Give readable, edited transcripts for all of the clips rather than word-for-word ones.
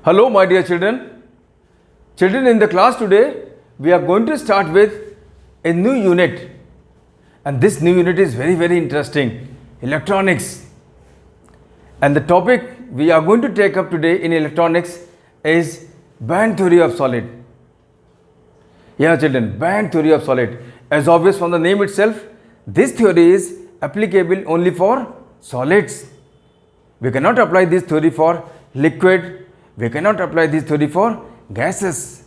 Hello, my dear children. Children, in the class today, we are going to start with a new unit. And this new unit is very interesting. Electronics. And the topic we are going to take up today in electronics is band theory of solid. Yeah, children, band theory of solid. As obvious from the name itself, this theory is applicable only for solids. We cannot apply this theory for liquid. We cannot apply this theory for gases.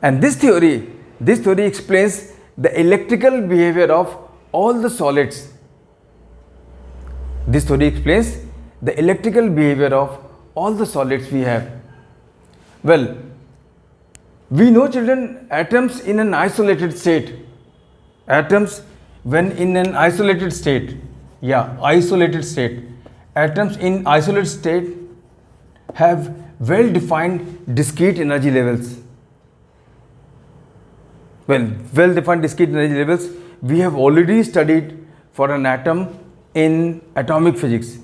And this theory explains the electrical behavior of all the solids. This theory explains the electrical behavior of all the solids we have. Well, we know, children, atoms in an isolated state. Atoms when in an isolated state. Isolated state. Atoms in isolated state have well-defined discrete energy levels. Well-defined discrete energy levels we have already studied for an atom in atomic physics.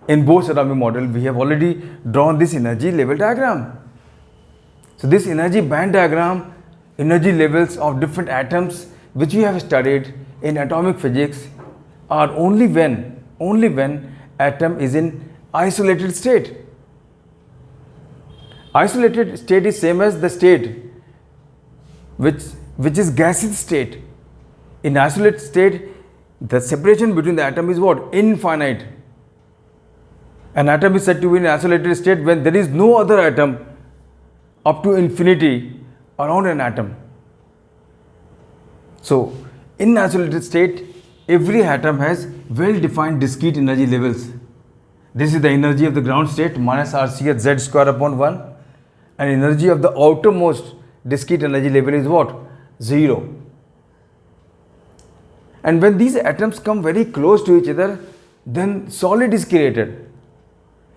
In Bohr's atomic model, we have already drawn this energy level diagram. So this energy band diagram, energy levels of different atoms which we have studied in atomic physics are only when atom is in isolated state. Isolated state is same as the state which is gaseous state. In isolated state, the separation between the atom is what? Infinite. An atom is said to be in isolated state when there is no other atom up to infinity around an atom. So, in isolated state, every atom has well-defined discrete energy levels. This is the energy of the ground state minus RCH Z square upon 1. And energy of the outermost discrete energy level is what? 0. And when these atoms come very close to each other, then solid is created.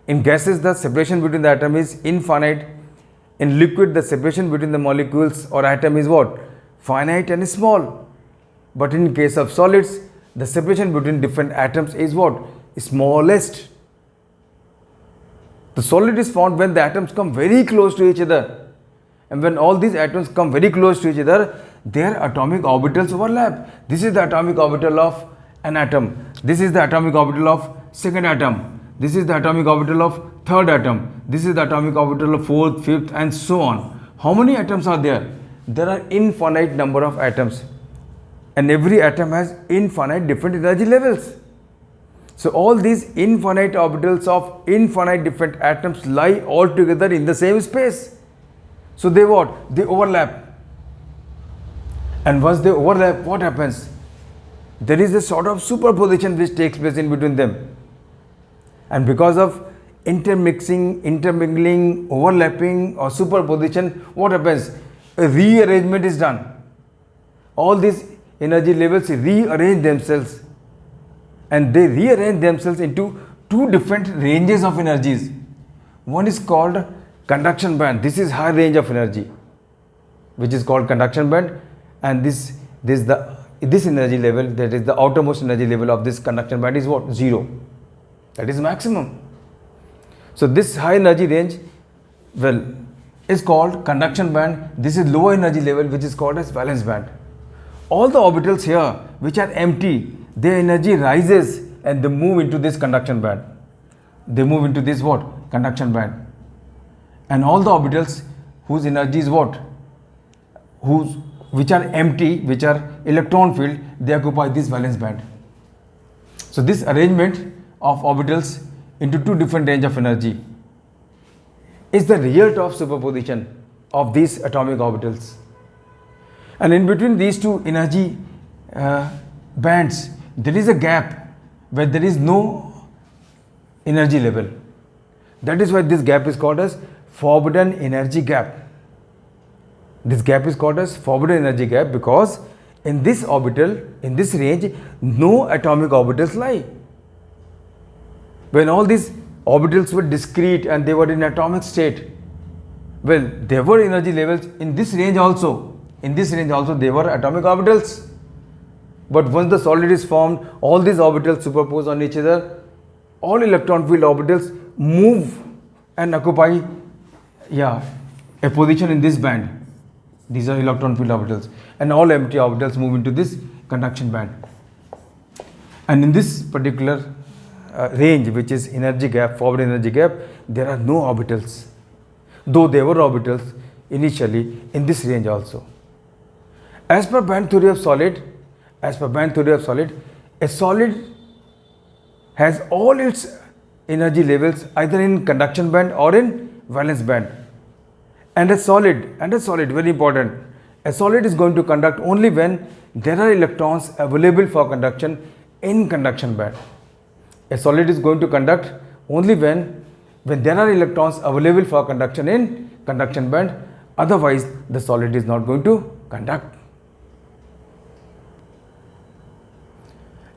In gases, the separation between the atom is infinite. In liquid, the separation between the molecules or atom is what? Finite and small. But in case of solids, the separation between different atoms is what? Smallest. The solid is formed when the atoms come very close to each other. And when all these atoms come very close to each other, their atomic orbitals overlap. This is the atomic orbital of an atom. This is the atomic orbital of second atom. This is the atomic orbital of third atom. This is the atomic orbital of fourth, fifth, and so on. How many atoms are there? There are infinite number of atoms. And every atom has infinite different energy levels. So all these infinite orbitals of infinite different atoms lie all together in the same space. So they what? They overlap. And once they overlap, what happens? There is a sort of superposition which takes place in between them. And because of intermixing, intermingling, overlapping or superposition, what happens? A rearrangement is done. All these energy levels rearrange themselves. And they rearrange themselves into two different ranges of energies. One is called conduction band. This is high range of energy, which is called conduction band. And this energy level, that is the outermost energy level of this conduction band, is what? 0. That is maximum. So this high energy range, is called conduction band. This is low energy level, which is called as valence band. All the orbitals here which are empty, their energy rises and they move into this conduction band. They move into this what? Conduction band. And all the orbitals whose energy is what? Which are empty, which are electron filled, they occupy this valence band. So this arrangement of orbitals into two different range of energy is the result of superposition of these atomic orbitals. And in between these two energy bands, there is a gap where there is no energy level. That is why this gap is called as forbidden energy gap. This gap is called as forbidden energy gap because in this orbital, in this range, no atomic orbitals lie. When all these orbitals were discrete and they were in atomic state, there were energy levels in this range also. In this range also they were atomic orbitals. But once the solid is formed, all these orbitals superpose on each other, all electron field orbitals move and occupy, yeah, a position in this band. These are electron filled orbitals, and all empty orbitals move into this conduction band. And in this particular range, which is energy gap, forward energy gap, there are no orbitals, though there were orbitals initially in this range also. As per band theory of solid, a solid has all its energy levels either in conduction band or in valence band. And a solid, very important, a solid is going to conduct only when there are electrons available for conduction in conduction band. A solid is going to conduct only when there are electrons available for conduction in conduction band. Otherwise, the solid is not going to conduct.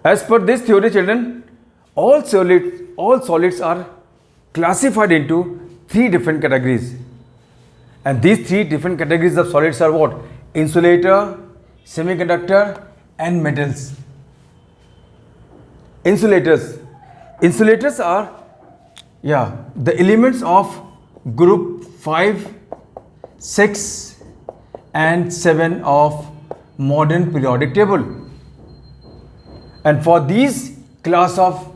As per this theory, children, all solids are classified into 3 different categories. And these 3 different categories of solids are what? Insulator, semiconductor, and metals. Insulators are, yeah, the elements of group 5, 6 and 7 of modern periodic table. And for these class of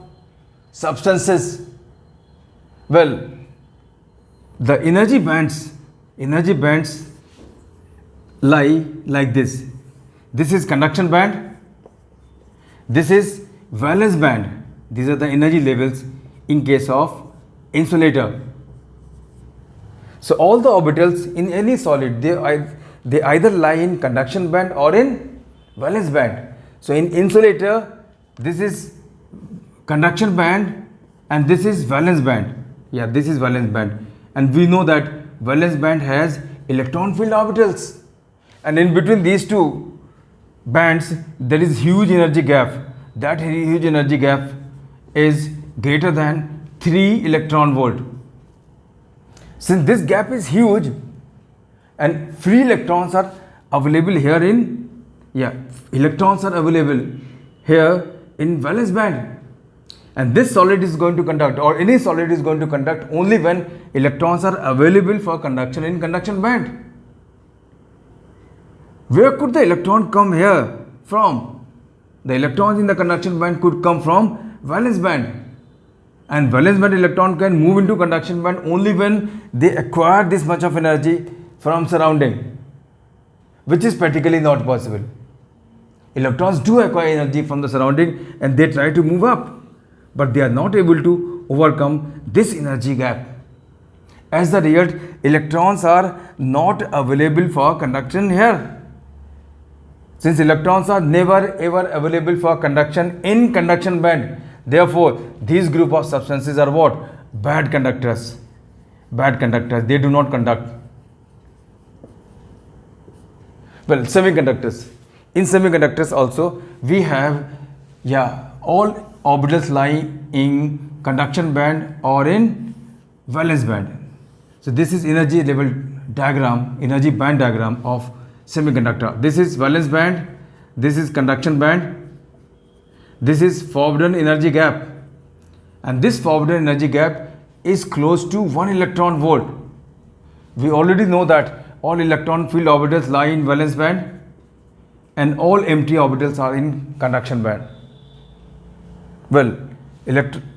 substances, well, the energy bands lie like this. This is conduction band, this is valence band. These are the energy levels in case of insulator. So all the orbitals in any solid, they either lie in conduction band or in valence band. So in insulator, this is conduction band and this is valence band. Yeah, this is valence band. And we know that valence band has electron filled orbitals. And in between these 2 bands, there is huge energy gap. That huge energy gap is greater than 3 electron volt. Since this gap is huge and free electrons are available here in, electrons are available here in valence band. And this solid is going to conduct, or any solid is going to conduct only when electrons are available for conduction in conduction band. Where could the electron come here from? The electrons in the conduction band could come from valence band. And valence band electron can move into conduction band only when they acquire this much of energy from surrounding, which is practically not possible. Electrons do acquire energy from the surrounding and they try to move up, but they are not able to overcome this energy gap. As a result, electrons are not available for conduction here. Since electrons are never ever available for conduction in conduction band, therefore these group of substances are what? Bad conductors. They do not conduct. Well, semiconductors. In semiconductors also we have, all orbitals lie in conduction band or in valence band. So this is energy level diagram, energy band diagram of semiconductor. This is valence band, this is conduction band, this is forbidden energy gap, and this forbidden energy gap is close to 1 electron volt. We already know that all electron filled orbitals lie in valence band and all empty orbitals are in conduction band. Well,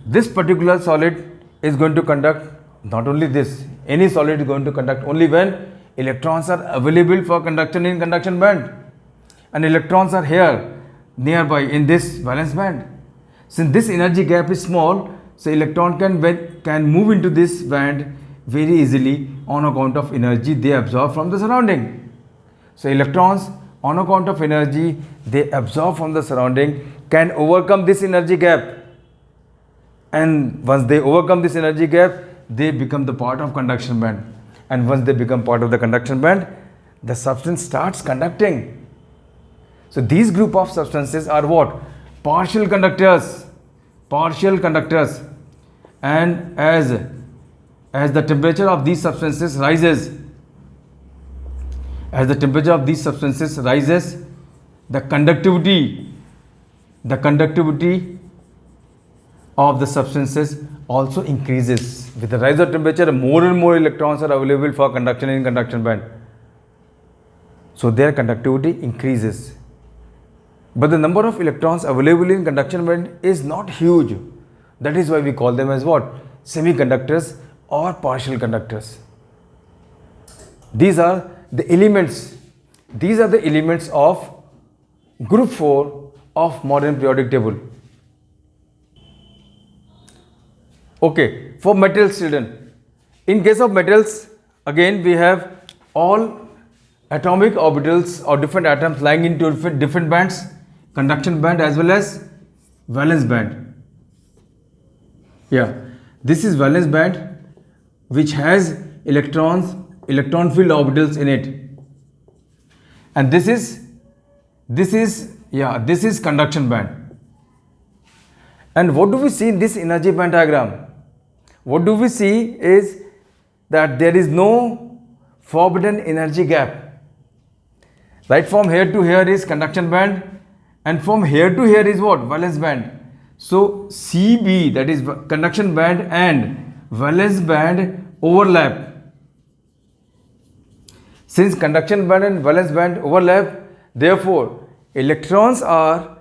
this particular solid is going to conduct not only this, any solid is going to conduct only when electrons are available for conduction in conduction band, and electrons are here nearby in this valence band. Since this energy gap is small, so electron can move into this band very easily on account of energy they absorb from the surrounding. So electrons, on account of energy they absorb from the surrounding, can overcome this energy gap, and once they overcome this energy gap, they become the part of conduction band. And once they become part of the conduction band, the substance starts conducting. So these group of substances are what? Partial conductors. And as the temperature of these substances rises, the conductivity of the substances also increases. with the rise of temperature, more and more electrons are available for conduction in conduction band. So their conductivity increases. But the number of electrons available in conduction band is not huge. That is why we call them as what? Semiconductors or partial conductors. These are the elements. These are the elements of group 4 of modern periodic table. Okay, for metals, children. In case of metals, again we have all atomic orbitals or different atoms lying into different bands, conduction band as well as valence band. Yeah, this is valence band which has electrons, electron filled orbitals in it, and this is conduction band. And what do we see in this energy band diagram? What do we see is that there is no forbidden energy gap. Right from here to here is conduction band, and from here to here is what? Valence band. So CB, that is conduction band and valence band overlap. Since conduction band and valence band overlap, therefore electrons are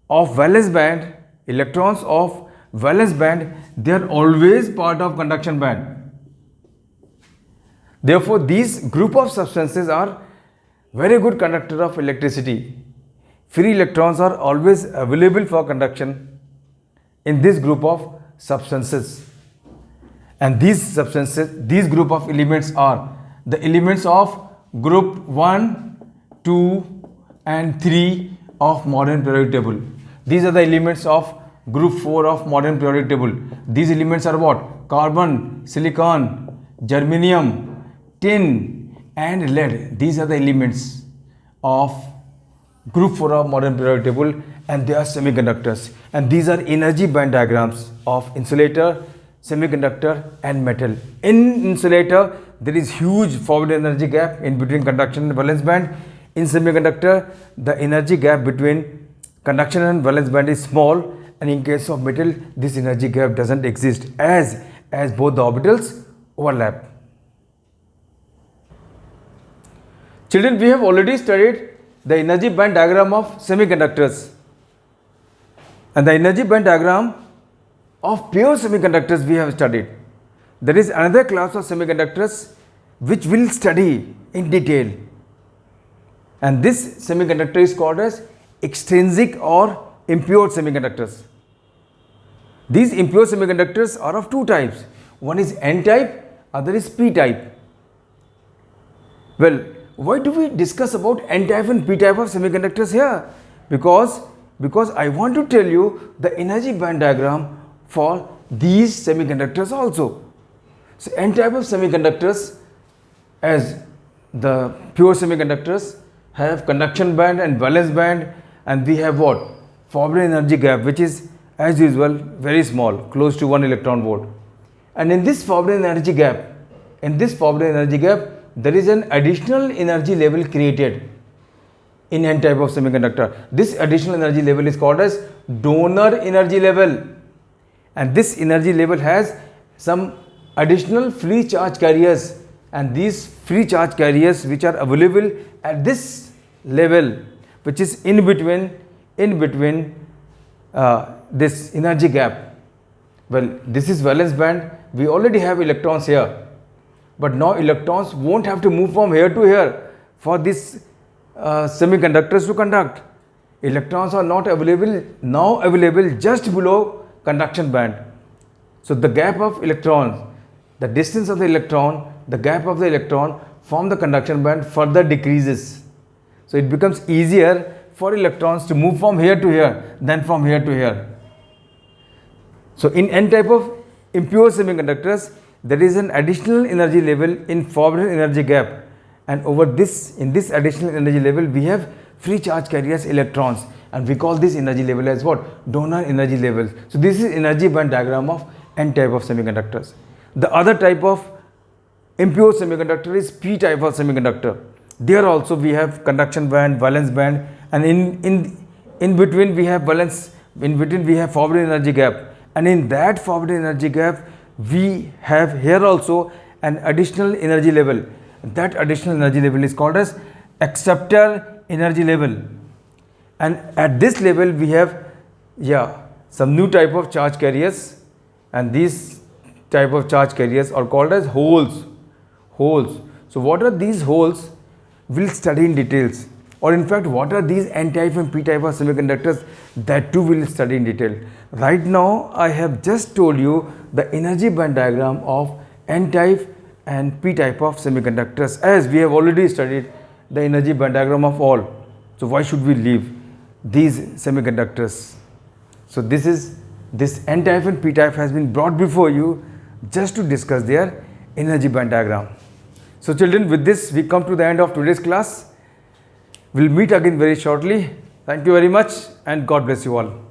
of valence band, they are always part of conduction band. Therefore these group of substances are very good conductor of electricity. Free electrons are always available for conduction in this group of substances. And these substances, these group of elements are the elements of group 1, 2 and 3 of modern periodic table. These are the elements of group 4 of modern periodic table. These elements are what? Carbon, silicon, germanium, tin and lead. These are the elements of group 4 of modern periodic table, and they are semiconductors. And these are energy band diagrams of insulator, semiconductor and metal. In insulator, there is huge forbidden energy gap in between conduction and valence band. In semiconductor, the energy gap between conduction and valence band is small, and in case of metal, this energy gap doesn't exist as both the orbitals overlap. Children, we have already studied the energy band diagram of semiconductors, and the energy band diagram of pure semiconductors we have studied. There is another class of semiconductors which we'll study in detail, and this semiconductor is called as extrinsic or impure semiconductors. These impure semiconductors are of two types. One is N type, other is P type. Well, why do we discuss about N type and P type of semiconductors here? Because I want to tell you the energy band diagram for these semiconductors also. So N type of semiconductors, as the pure semiconductors, have conduction band and valence band, and we have what? Forbidden energy gap, which is as usual very small, close to 1 electron volt. And in this forbidden energy gap, there is an additional energy level created in N type of semiconductor. This additional energy level is called as donor energy level, and this energy level has some additional free charge carriers, and these free charge carriers which are available at this level, which is in between this energy gap. Well, this is valence band. We already have electrons here, but now electrons won't have to move from here to here for these semiconductors to conduct. Electrons are not available just below conduction band. So the gap of electrons, the distance of the electron, the gap of the electron from the conduction band further decreases. So it becomes easier for electrons to move from here to here than from here to here. So in N type of impure semiconductors, there is an additional energy level in forbidden energy gap, and in this additional energy level we have free charge carriers electrons, and we call this energy level as what? Donor energy level. So this is energy band diagram of N type of semiconductors. The other type of impure semiconductor is P type of semiconductor. There also we have conduction band, valence band, and in between we have forbidden energy gap, and in that forbidden energy gap we have here also an additional energy level. That additional energy level is called as acceptor energy level. And at this level we have some new type of charge carriers, and these type of charge carriers are called as holes. So what are these holes? We'll study in details. Or in fact, what are these n-type and p-type of semiconductors? That too we'll study in detail. Right now I have just told you the energy band diagram of n-type and p-type of semiconductors, as we have already studied the energy band diagram of all. So why should we leave these semiconductors? So this n-type and p-type has been brought before you just to discuss their energy band diagram. So children, with this we come to the end of today's class. We'll meet again very shortly. Thank you very much and God bless you all.